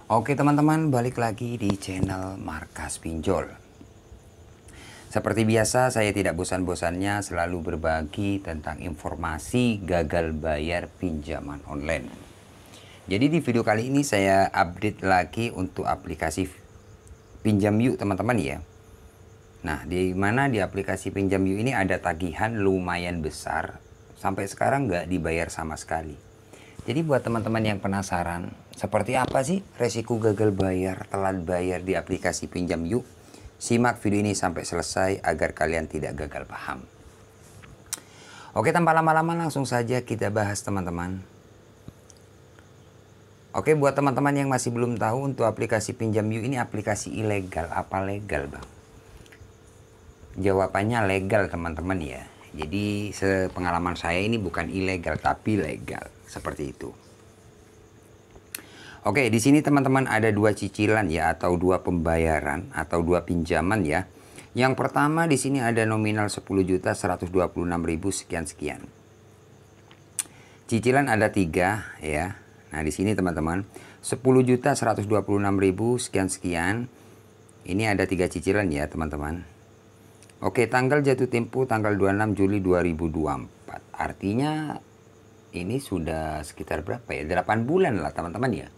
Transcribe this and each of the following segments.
Oke teman-teman, balik lagi di channel Markas Pinjol. Seperti biasa, saya tidak bosan-bosannya selalu berbagi tentang informasi gagal bayar pinjaman online. Jadi di video kali ini saya update lagi untuk aplikasi Pinjam Yuk teman-teman ya. Nah, di mana di aplikasi Pinjam Yuk ini ada tagihan lumayan besar, sampai sekarang nggak dibayar sama sekali. Jadi buat teman-teman yang penasaran, seperti apa sih resiko gagal bayar, telat bayar di aplikasi Pinjam Yuk? Simak video ini sampai selesai agar kalian tidak gagal paham. Oke, tanpa lama-lama langsung saja kita bahas teman-teman. Oke, buat teman-teman yang masih belum tahu, untuk aplikasi Pinjam Yuk ini aplikasi ilegal. Apa legal, Bang? Jawabannya legal teman-teman ya. Jadi sepengalaman saya ini bukan ilegal tapi legal, seperti itu. Oke, di sini teman-teman ada dua cicilan ya, atau dua pembayaran atau dua pinjaman ya. Yang pertama di sini ada nominal 10.126.000 sekian. Cicilan ada 3 ya. Nah, di sini teman-teman 10.126.000 sekian. Ini ada 3 cicilan ya, teman-teman. Oke, tanggal jatuh tempo tanggal 26 Juli 2024. Artinya ini sudah sekitar berapa ya? 8 bulan lah teman-teman ya.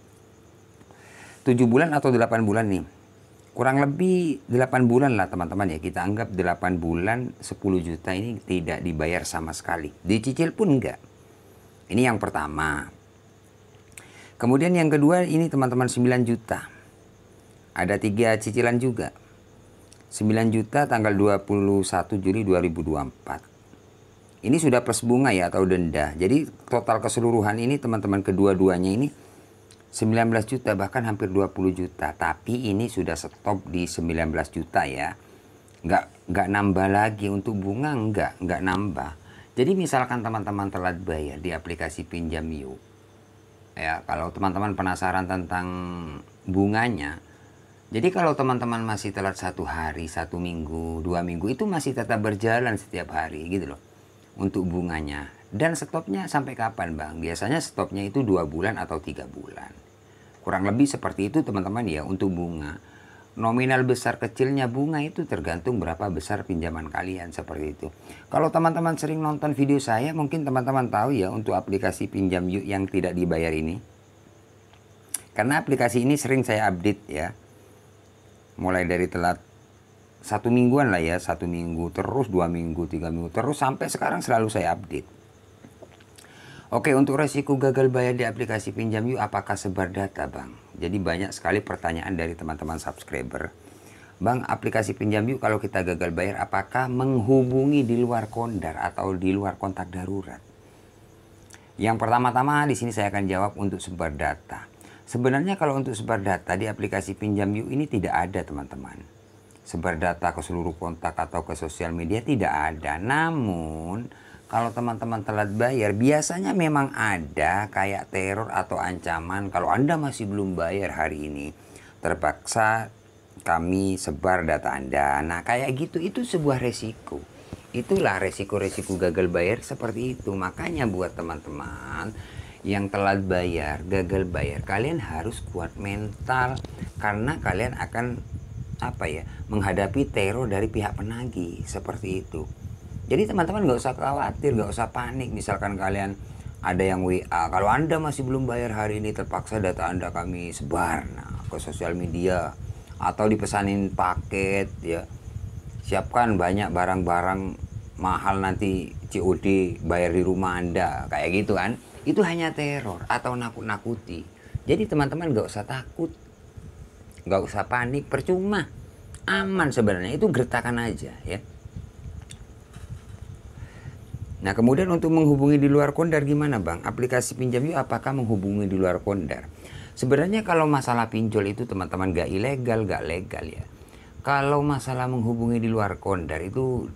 7 bulan atau 8 bulan nih. Kurang lebih 8 bulan lah teman-teman ya. Kita anggap 8 bulan 10 juta ini tidak dibayar sama sekali. Dicicil pun enggak. Ini yang pertama. Kemudian yang kedua ini teman-teman 9 juta. Ada 3 cicilan juga. 9 juta tanggal 21 Juli 2024. Ini sudah plus bunga ya atau denda. Jadi total keseluruhan ini teman-teman kedua-duanya ini 19 juta, bahkan hampir 20 juta. Tapi ini sudah stop di 19 juta ya. Nggak nambah lagi untuk bunga, nggak nambah. Jadi misalkan teman-teman telat bayar di aplikasi Pinjam Yuk. Ya, kalau teman-teman penasaran tentang bunganya, jadi kalau teman-teman masih telat 1 hari, 1 minggu, 2 minggu, itu masih tetap berjalan setiap hari gitu loh untuk bunganya. Dan stopnya sampai kapan Bang? Biasanya stopnya itu 2 bulan atau 3 bulan. Kurang lebih seperti itu teman-teman ya untuk bunga. Nominal besar kecilnya bunga itu tergantung berapa besar pinjaman kalian, seperti itu. Kalau teman-teman sering nonton video saya, mungkin teman-teman tahu ya untuk aplikasi Pinjam Yuk yang tidak dibayar ini. Karena aplikasi ini sering saya update ya. Mulai dari telat 1 mingguan lah ya, 1 minggu terus, 2 minggu, 3 minggu terus, sampai sekarang selalu saya update. Oke, untuk resiko gagal bayar di aplikasi Pinjam Yuk, apakah sebar data Bang? Jadi banyak sekali pertanyaan dari teman-teman subscriber. Bang, aplikasi Pinjam Yuk kalau kita gagal bayar, apakah menghubungi di luar kondar atau di luar kontak darurat? Yang pertama-tama di sini saya akan jawab untuk sebar data. Sebenarnya kalau untuk sebar data di aplikasi Pinjam Yuk ini tidak ada teman-teman. Sebar data ke seluruh kontak atau ke sosial media tidak ada. Namun kalau teman-teman telat bayar biasanya memang ada kayak teror atau ancaman. Kalau Anda masih belum bayar hari ini, terpaksa kami sebar data Anda. Nah kayak gitu, itu sebuah resiko. Itulah resiko-resiko gagal bayar seperti itu. Makanya buat teman-teman yang telat bayar, gagal bayar, kalian harus kuat mental, karena kalian akan menghadapi teror dari pihak penagih, seperti itu. Jadi teman-teman nggak usah khawatir, nggak usah panik. Misalkan kalian ada yang WA, kalau Anda masih belum bayar hari ini, terpaksa data Anda kami sebar ke sosial media atau dipesanin paket ya. Siapkan banyak barang-barang mahal nanti COD bayar di rumah Anda, kayak gitu kan. Itu hanya teror atau nakut-nakuti. Jadi teman-teman gak usah takut, gak usah panik, percuma, aman sebenarnya, itu gertakan aja ya. Nah kemudian untuk menghubungi di luar kondar gimana Bang? Aplikasi Pinjam Yuk apakah menghubungi di luar kondar? Sebenarnya kalau masalah pinjol itu teman-teman gak ilegal, gak legal ya. Kalau masalah menghubungi di luar kondar itu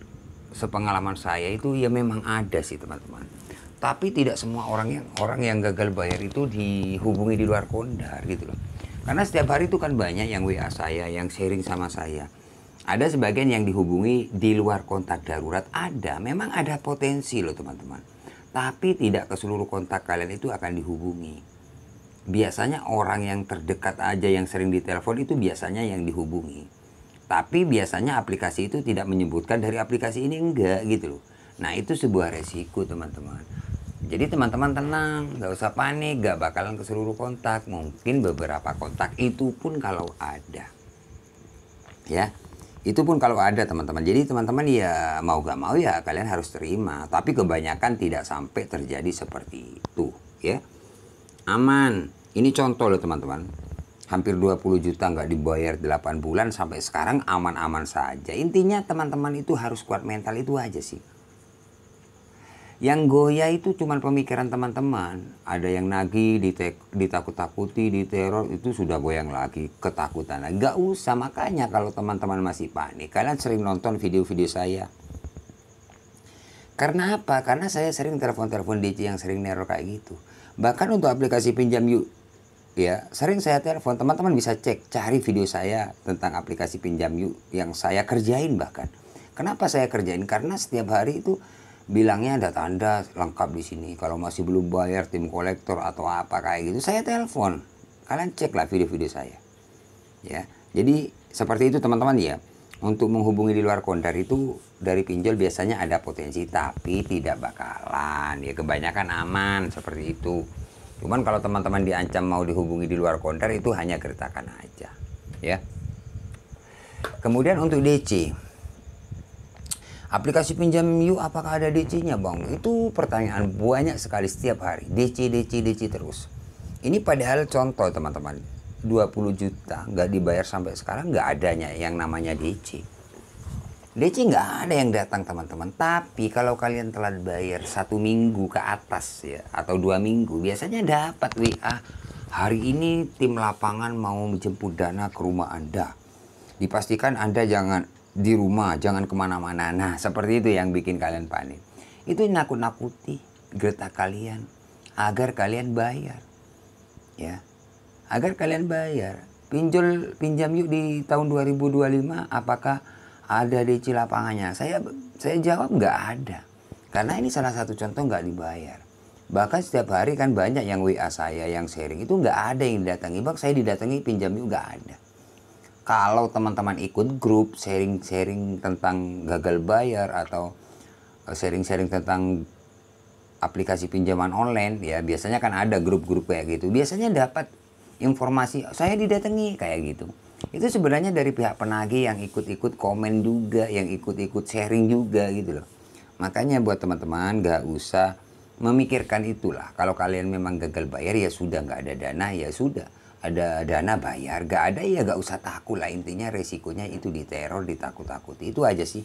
sepengalaman saya itu ya memang ada sih teman-teman. Tapi tidak semua orang yang gagal bayar itu dihubungi di luar kondar gitu loh. Karena setiap hari itu kan banyak yang WA saya, yang sharing sama saya. Ada sebagian yang dihubungi di luar kontak darurat, ada. Memang ada potensi loh teman-teman. Tapi tidak ke seluruh kontak kalian itu akan dihubungi. biasanya orang yang terdekat aja yang sering ditelepon itu biasanya yang dihubungi. Tapi biasanya aplikasi itu tidak menyebutkan dari aplikasi ini, enggak gitu loh. Nah itu sebuah resiko teman-teman. Jadi teman-teman tenang, nggak usah panik, nggak bakalan ke seluruh kontak. Mungkin beberapa kontak, itu pun kalau ada. Ya, itu pun kalau ada teman-teman. Jadi teman-teman ya mau gak mau ya kalian harus terima. Tapi kebanyakan tidak sampai terjadi seperti itu ya. Aman. Ini contoh loh teman-teman. Hampir 20 juta nggak dibayar 8 bulan sampai sekarang aman-aman saja. Intinya teman-teman itu harus kuat mental, itu aja sih. Yang goyah itu cuma pemikiran teman-teman. Ada yang nagih, ditakut-takuti, diteror, itu sudah goyang lagi, ketakutan. Nggak usah, makanya kalau teman-teman masih panik, kalian sering nonton video-video saya. Karena apa? Karena saya sering telepon-telepon DC yang sering neror kayak gitu. Bahkan untuk aplikasi Pinjam Yuk, ya sering saya telepon, teman-teman bisa cek, cari video saya tentang aplikasi Pinjam Yuk yang saya kerjain bahkan. Kenapa saya kerjain? Karena setiap hari itu bilangnya ada tanda lengkap di sini. Kalau masih belum bayar tim kolektor atau apa kayak gitu, saya telepon. Kalian cek lah video-video saya. Ya, jadi seperti itu teman-teman ya. Untuk menghubungi di luar konter itu dari pinjol biasanya ada potensi, tapi tidak bakalan. Ya kebanyakan aman seperti itu. Cuman kalau teman-teman diancam mau dihubungi di luar konter itu hanya gertakan aja. Ya. Kemudian untuk DC. Aplikasi Pinjam Yuk apakah ada DC-nya bang? Itu pertanyaan banyak sekali setiap hari. DC terus. Ini padahal contoh teman-teman. 20 juta nggak dibayar sampai sekarang, nggak adanya yang namanya DC. DC nggak ada yang datang teman-teman. Tapi kalau kalian telat bayar 1 minggu ke atas ya, atau 2 minggu, biasanya dapat WA. Hari ini tim lapangan mau menjemput dana ke rumah Anda. Dipastikan Anda jangan di rumah, jangan kemana-mana. Nah seperti itu yang bikin kalian panik. Itu nakut-nakuti gertak kalian agar kalian bayar, ya, agar kalian bayar. Pinjam Yuk di tahun 2025 apakah ada DC lapangannya? Saya jawab nggak ada, karena ini salah satu contoh nggak dibayar. Bahkan setiap hari kan banyak yang WA saya yang sharing, itu nggak ada yang didatangi. Bang saya didatangi Pinjam Yuk, nggak ada. Kalau teman-teman ikut grup sharing-sharing tentang gagal bayar atau sharing-sharing tentang aplikasi pinjaman online ya, biasanya kan ada grup-grup kayak gitu. Biasanya dapat informasi saya didatangi kayak gitu. Itu sebenarnya dari pihak penagih yang ikut-ikut komen juga, yang ikut-ikut sharing juga gitu loh. Makanya buat teman-teman gak usah memikirkan itulah. Kalau kalian memang gagal bayar ya sudah, nggak ada dana ya sudah. Ada dana bayar, gak ada ya gak usah takut lah. Intinya resikonya itu diteror, ditakut-takuti, itu aja sih.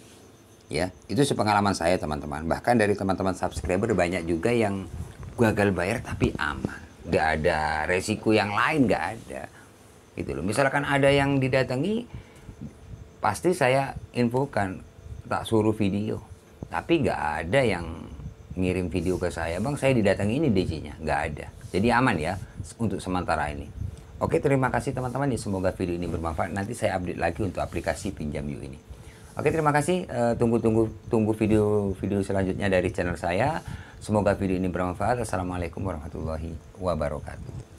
Ya, itu sepengalaman saya teman-teman. Bahkan dari teman-teman subscriber banyak juga yang gagal bayar tapi aman. Gak ada resiko yang lain, gak ada. Gitu loh. Misalkan ada yang didatangi, pasti saya infokan, tak suruh video. Tapi gak ada yang ngirim video ke saya, bang saya didatangi ini DC-nya, gak ada. Jadi aman ya untuk sementara ini. Oke, terima kasih teman-teman ya, semoga video ini bermanfaat. Nanti saya update lagi untuk aplikasi Pinjam Yuk ini. Oke, terima kasih. Tunggu video selanjutnya dari channel saya. Semoga video ini bermanfaat. Assalamualaikum warahmatullahi wabarakatuh.